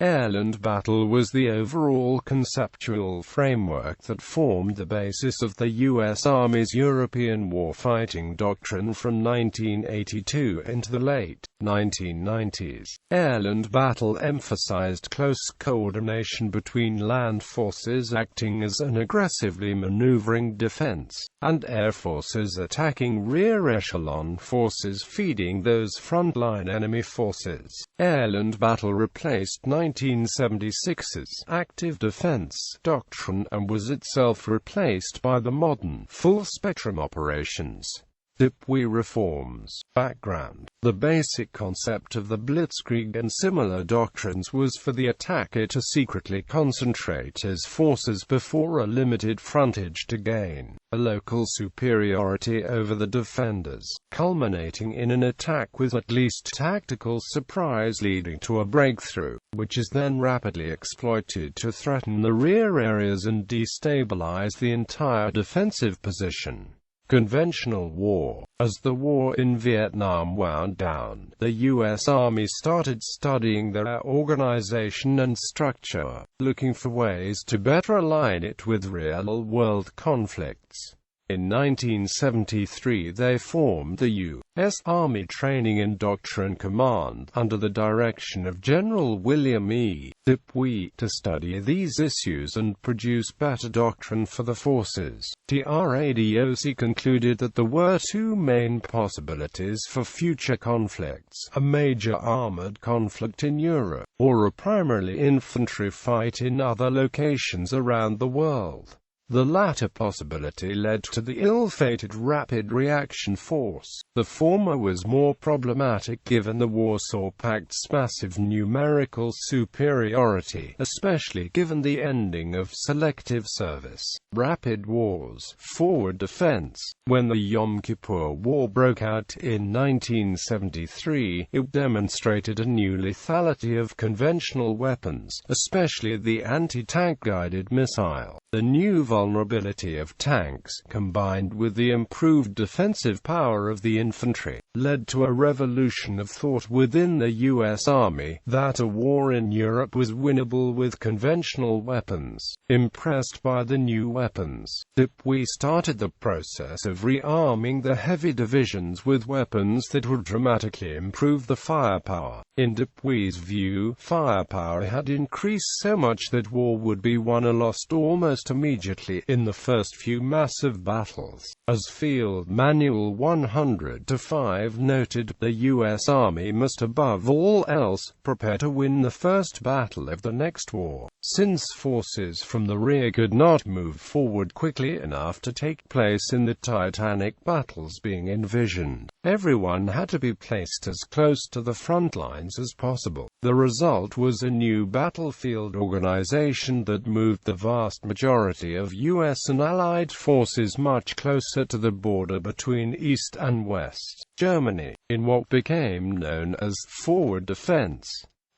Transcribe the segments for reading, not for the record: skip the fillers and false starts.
AirLand Battle was the overall conceptual framework that formed the basis of the U.S. Army's European warfighting doctrine from 1982 into the late 1990s. AirLand Battle emphasized close coordination between land forces acting as an aggressively maneuvering defense, and air forces attacking rear-echelon forces feeding those frontline enemy forces. AirLand Battle replaced 1976's active defense doctrine and was itself replaced by the modern full-spectrum operations DPOY reforms. Background: the basic concept of the Blitzkrieg and similar doctrines was for the attacker to secretly concentrate his forces before a limited frontage to gain a local superiority over the defenders, culminating in an attack with at least tactical surprise leading to a breakthrough, which is then rapidly exploited to threaten the rear areas and destabilize the entire defensive position. Conventional war. As the war in Vietnam wound down, the U.S. Army started studying their organization and structure, looking for ways to better align it with real-world conflicts. In 1973 they formed the U.S. Army Training and Doctrine Command, under the direction of General William E. DPOY, to study these issues and produce better doctrine for the forces. TRADOC concluded that there were two main possibilities for future conflicts: a major armored conflict in Europe, or a primarily infantry fight in other locations around the world. The latter possibility led to the ill-fated Rapid Reaction Force. The former was more problematic given the Warsaw Pact's massive numerical superiority, especially given the ending of selective service. Rapid Wars, Forward Defense. When the Yom Kippur War broke out in 1973, it demonstrated a new lethality of conventional weapons, especially the anti-tank guided missile. The new vulnerability of tanks, combined with the improved defensive power of the infantry, led to a revolution of thought within the U.S. Army, that a war in Europe was winnable with conventional weapons. Impressed by the new weapons, DPOY started the process of rearming the heavy divisions with weapons that would dramatically improve the firepower. In DPOY's view, firepower had increased so much that war would be won or lost almost immediately in the first few massive battles. As Field Manual 100-5 noted, the U.S. Army must above all else prepare to win the first battle of the next war. Since forces from the rear could not move forward quickly enough to take place in the titanic battles being envisioned, everyone had to be placed as close to the front lines as possible. The result was a new battlefield organization that moved the vast majority of U.S. and Allied forces much closer to the border between East and West Germany, in what became known as forward defense.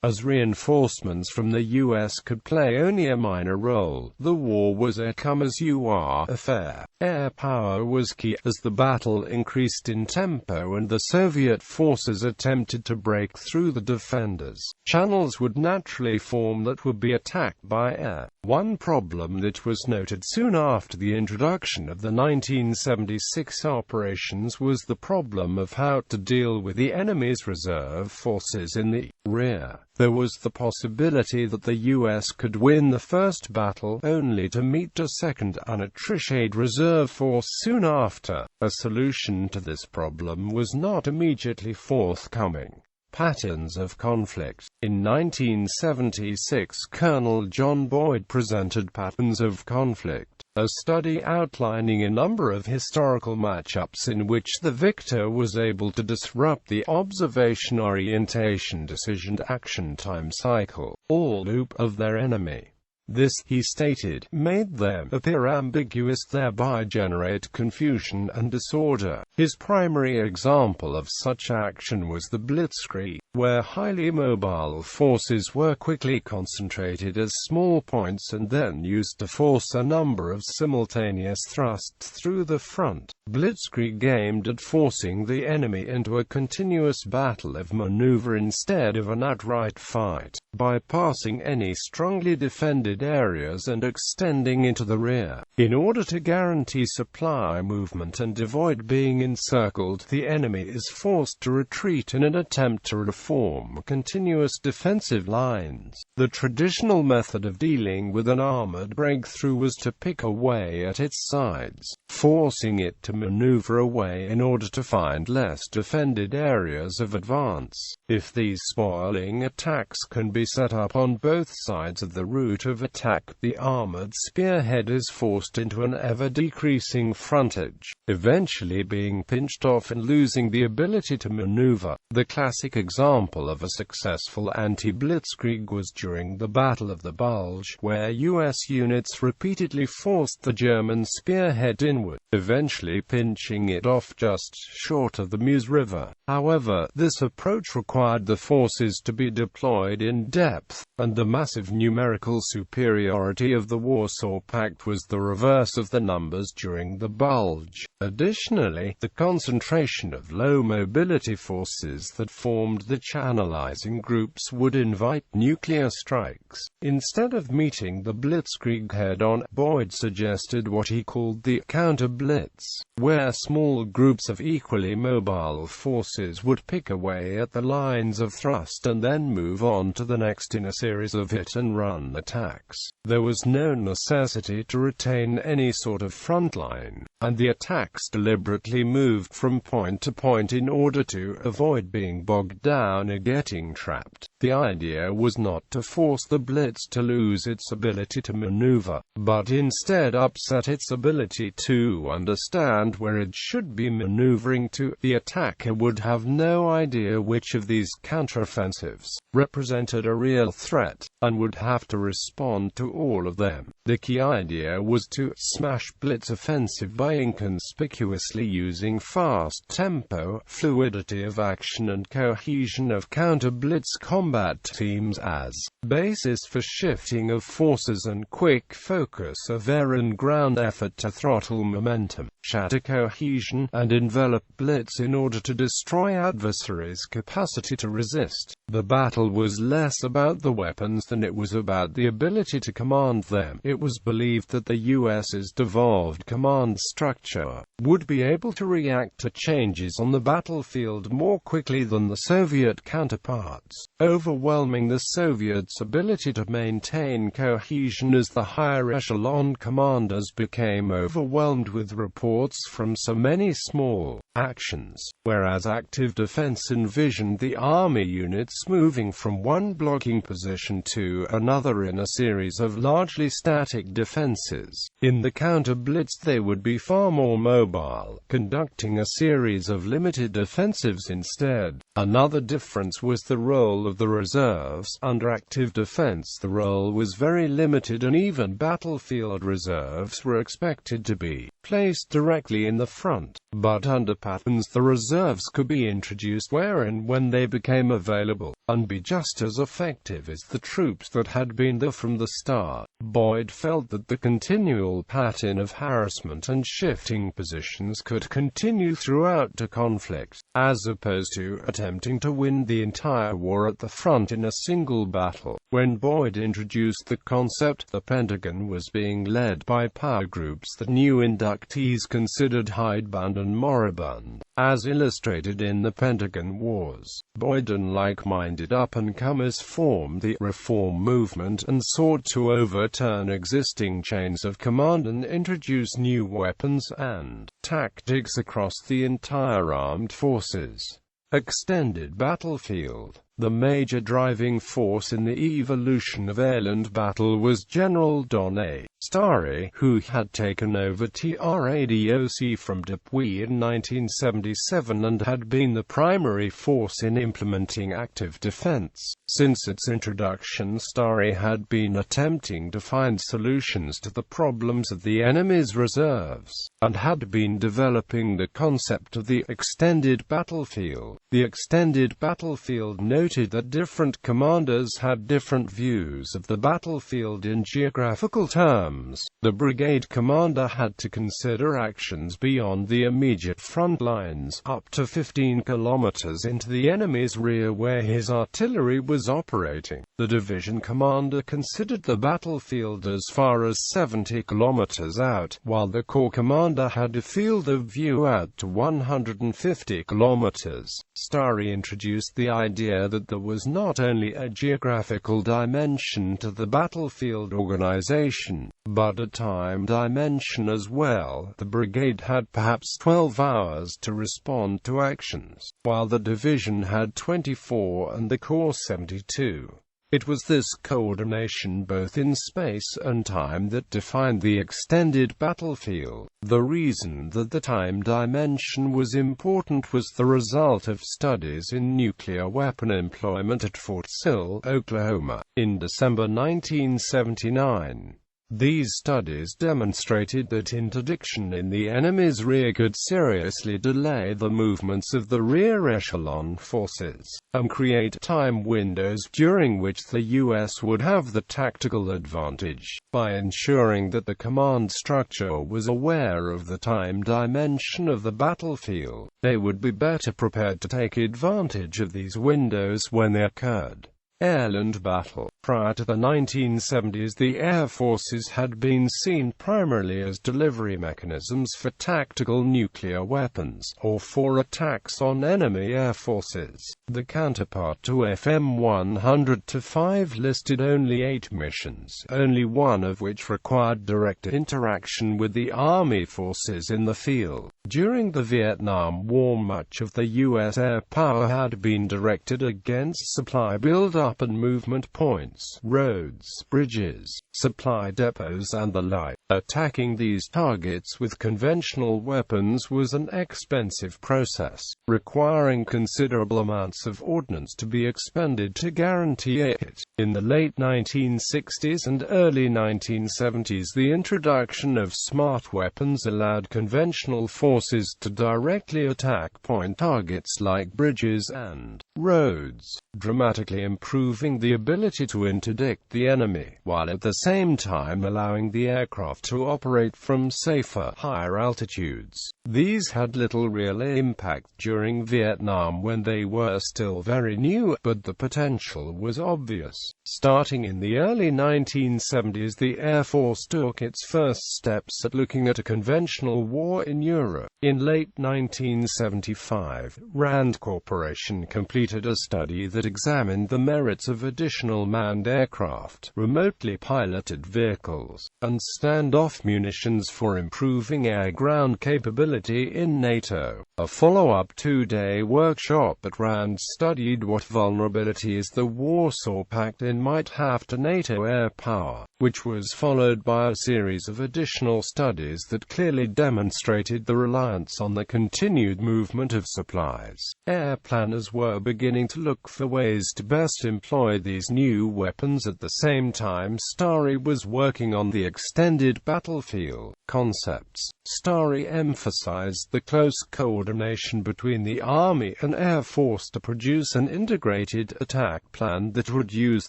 As reinforcements from the U.S. could play only a minor role, the war was a come-as-you-are affair. Air power was key, as the battle increased in tempo and the Soviet forces attempted to break through the defenders. Channels would naturally form that would be attacked by air. One problem that was noted soon after the introduction of the 1976 operations was the problem of how to deal with the enemy's reserve forces in the rear. There was the possibility that the U.S. could win the first battle, only to meet a second unattritioned reserve force soon after. A solution to this problem was not immediately forthcoming. Patterns of conflict. In 1976, Colonel John Boyd presented Patterns of Conflict, a study outlining a number of historical matchups in which the victor was able to disrupt the observation orientation decision-action time cycle, or loop, of their enemy. This, he stated, made them appear ambiguous, thereby generate confusion and disorder. His primary example of such action was the Blitzkrieg, where highly mobile forces were quickly concentrated as small points and then used to force a number of simultaneous thrusts through the front. Blitzkrieg aimed at forcing the enemy into a continuous battle of maneuver instead of an outright fight, bypassing any strongly defended areas and extending into the rear. In order to guarantee supply movement and avoid being encircled, the enemy is forced to retreat in an attempt to form continuous defensive lines. The traditional method of dealing with an armored breakthrough was to pick away at its sides, forcing it to maneuver away in order to find less defended areas of advance. If these spoiling attacks can be set up on both sides of the route of attack, the armored spearhead is forced into an ever-decreasing frontage, eventually being pinched off and losing the ability to maneuver. The classic example of a successful anti-blitzkrieg was during the Battle of the Bulge, where U.S. units repeatedly forced the German spearhead inward, eventually pinching it off just short of the Meuse River. However, this approach required the forces to be deployed in depth, and the massive numerical superiority of the Warsaw Pact was the reverse of the numbers during the Bulge. Additionally, the concentration of low-mobility forces that formed the channelizing groups would invite nuclear strikes. Instead of meeting the blitzkrieg head-on, Boyd suggested what he called the counter-blitz, where small groups of equally mobile forces would pick away at the lines of thrust and then move on to the next in a series of hit-and-run attacks. There was no necessity to retain any sort of front line, and the attacks deliberately moved from point to point in order to avoid being bogged down or getting trapped. The idea was not to force the blitz to lose its ability to maneuver, but instead upset its ability to understand where it should be maneuvering to. The attacker would have no idea which of these counteroffensives represented a real threat, and would have to respond to all of them. The key idea was to smash blitz offensive by inconspicuously using fast tempo, fluidity of action and cohesion of counter-blitz combat teams as basis for shifting of forces and quick focus of air and ground effort to throttle momentum, shatter cohesion, and envelop blitz in order to destroy adversaries' capacity to resist. The battle was less about the weapons than it was about the ability to command them. It was believed that the US's devolved command structure would be able to react to changes on the battlefield more quickly than the Soviet counterparts, overwhelming the Soviets' ability to maintain cohesion as the higher echelon commanders became overwhelmed with reports from so many small actions, whereas active defense envisioned the army units moving from one blocking position to another in a series of largely static defenses. In the counter-blitz they would be far more mobile, conducting a series of limited offensives instead. Another difference was the role of the reserves. Under active defense the role was very limited, and even battlefield reserves were expected to be placed directly in the front. But under patterns the reserves could be introduced where and when they became available, and be just as effective as the troops that had been there from the start. Boyd felt that the continual pattern of harassment and shifting positions could continue throughout the conflict, as opposed to attempting to win the entire war at the front in a single battle. When Boyd introduced the concept, the Pentagon was being led by power groups that new inductees considered hidebound and moribund, as illustrated in the Pentagon Wars. Boyd and like-minded up-and-comers formed the Reform movement and sought to overturn existing chains of command and introduce new weapons and tactics across the entire armed forces. Extended battlefield. The major driving force in the evolution of AirLand Battle was General Don A. Starry, who had taken over TRADOC from Dupuy in 1977 and had been the primary force in implementing active defense. Since its introduction, Starry had been attempting to find solutions to the problems of the enemy's reserves, and had been developing the concept of the extended battlefield. The extended battlefield noted that different commanders had different views of the battlefield in geographical terms. The brigade commander had to consider actions beyond the immediate front lines, up to 15 kilometers into the enemy's rear where his artillery was operating. The division commander considered the battlefield as far as 70 kilometers out, while the corps commander had a field of view out to 150 kilometers. Starry introduced the idea that there was not only a geographical dimension to the battlefield organization, but a time dimension as well. The brigade had perhaps 12 hours to respond to actions, while the division had 24 and the corps 72. It was this coordination both in space and time that defined the extended battlefield. The reason that the time dimension was important was the result of studies in nuclear weapon employment at Fort Sill, Oklahoma, in December 1979. These studies demonstrated that interdiction in the enemy's rear could seriously delay the movements of the rear-echelon forces, and create time windows during which the U.S. would have the tactical advantage. By ensuring that the command structure was aware of the time dimension of the battlefield, they would be better prepared to take advantage of these windows when they occurred. AirLand Battle. Prior to the 1970s, the air forces had been seen primarily as delivery mechanisms for tactical nuclear weapons, or for attacks on enemy air forces. The counterpart to FM 100-5 listed only 8 missions, only one of which required direct interaction with the Army forces in the field. During the Vietnam War, much of the U.S. air power had been directed against supply build-up and movement points, roads, bridges, supply depots and the like. Attacking these targets with conventional weapons was an expensive process, requiring considerable amounts of ordnance to be expended to guarantee it. In the late 1960s and early 1970s, the introduction of smart weapons allowed conventional forces to directly attack point targets like bridges and roads, dramatically improving the ability to interdict the enemy, while at the same time allowing the aircraft to operate from safer, higher altitudes. These had little real impact during Vietnam when they were still very new, but the potential was obvious. Starting in the early 1970s, the Air Force took its first steps at looking at a conventional war in Europe. In late 1975, RAND Corporation completed a study that examined the merits of additional manned aircraft, remotely piloted vehicles, and standoff munitions for improving air-ground capability in NATO. A follow-up 2-day workshop at RAND studied what vulnerabilities the Warsaw Pact might have to NATO air power, which was followed by a series of additional studies that clearly demonstrated the reliance on the continued movement of supplies. Air planners were beginning to look for ways to best employ these new weapons. At the same time, Starry was working on the extended battlefield concepts. Starry emphasized the close coordination between the Army and Air Force to produce an integrated attack plan that would use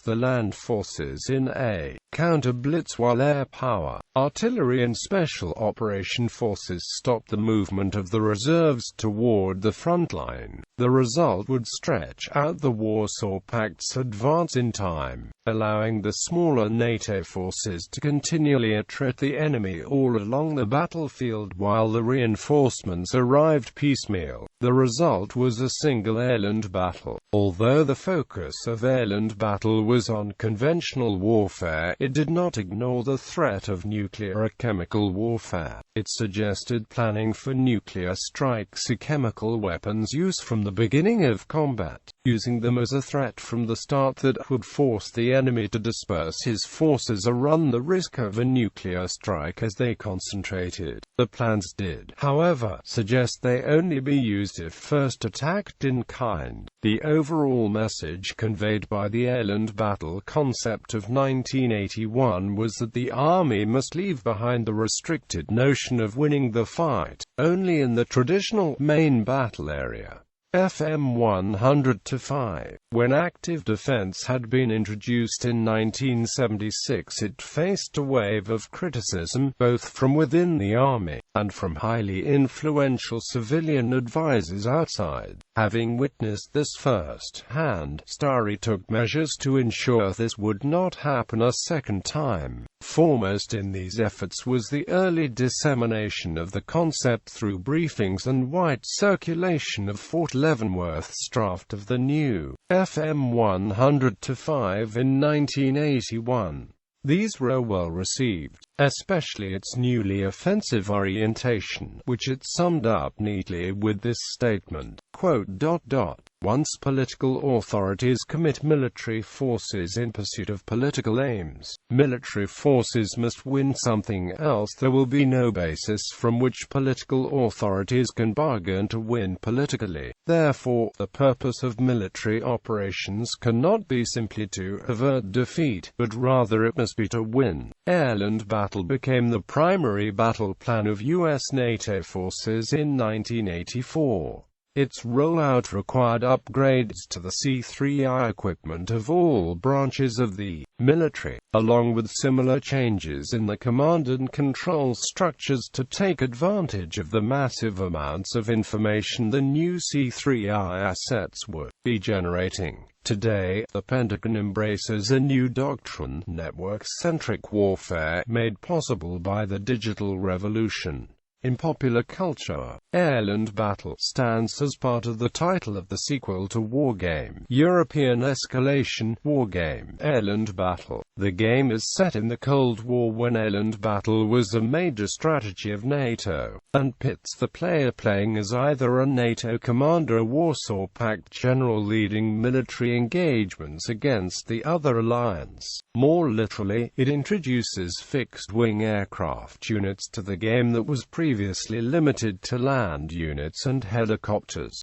the land forces in a counter-blitz while air power, artillery and special operation forces stopped the movement of the reserves toward the front line. The result would stretch out the Warsaw Pact's advance in time, allowing the smaller NATO forces to continually attrit the enemy all along the battlefield while the reinforcements arrived piecemeal. The result was a single AirLand battle. Although the focus of AirLand Battle was on conventional warfare, it did not ignore the threat of nuclear or chemical warfare. It suggested planning for nuclear strikes or chemical weapons use from the beginning of combat, using them as a threat from the start that would force the enemy to disperse his forces or run the risk of a nuclear strike as they concentrated. The plans did, however, suggest they only be used if first attacked in kind. The overall message conveyed by the AirLand Battle concept of 1981 was that the army must leave behind the restricted notion of winning the fight only in the traditional main battle area. FM 100-5. When active defense had been introduced in 1976, it faced a wave of criticism, both from within the army, and from highly influential civilian advisors outside. Having witnessed this firsthand, Starry took measures to ensure this would not happen a second time. Foremost in these efforts was the early dissemination of the concept through briefings and wide circulation of Fort Leavenworth's draft of the new FM 100-5 in 1981. These were well received, especially its newly offensive orientation, which it summed up neatly with this statement, quote, "Once political authorities commit military forces in pursuit of political aims, military forces must win something else. There will be no basis from which political authorities can bargain to win politically. Therefore, the purpose of military operations cannot be simply to avert defeat, but rather it must be to win." AirLand Battle became the primary battle plan of US-NATO forces in 1984. Its rollout required upgrades to the C-3I equipment of all branches of the military, along with similar changes in the command and control structures to take advantage of the massive amounts of information the new C-3I assets would be generating. Today, the Pentagon embraces a new doctrine, network-centric warfare, made possible by the digital revolution. In popular culture, AirLand Battle stands as part of the title of the sequel to Wargame, European Escalation, Wargame, AirLand Battle. The game is set in the Cold War when AirLand Battle was a major strategy of NATO, and pits the player playing as either a NATO commander or Warsaw Pact general leading military engagements against the other alliance. More literally, it introduces fixed-wing aircraft units to the game that was previously limited to land units and helicopters.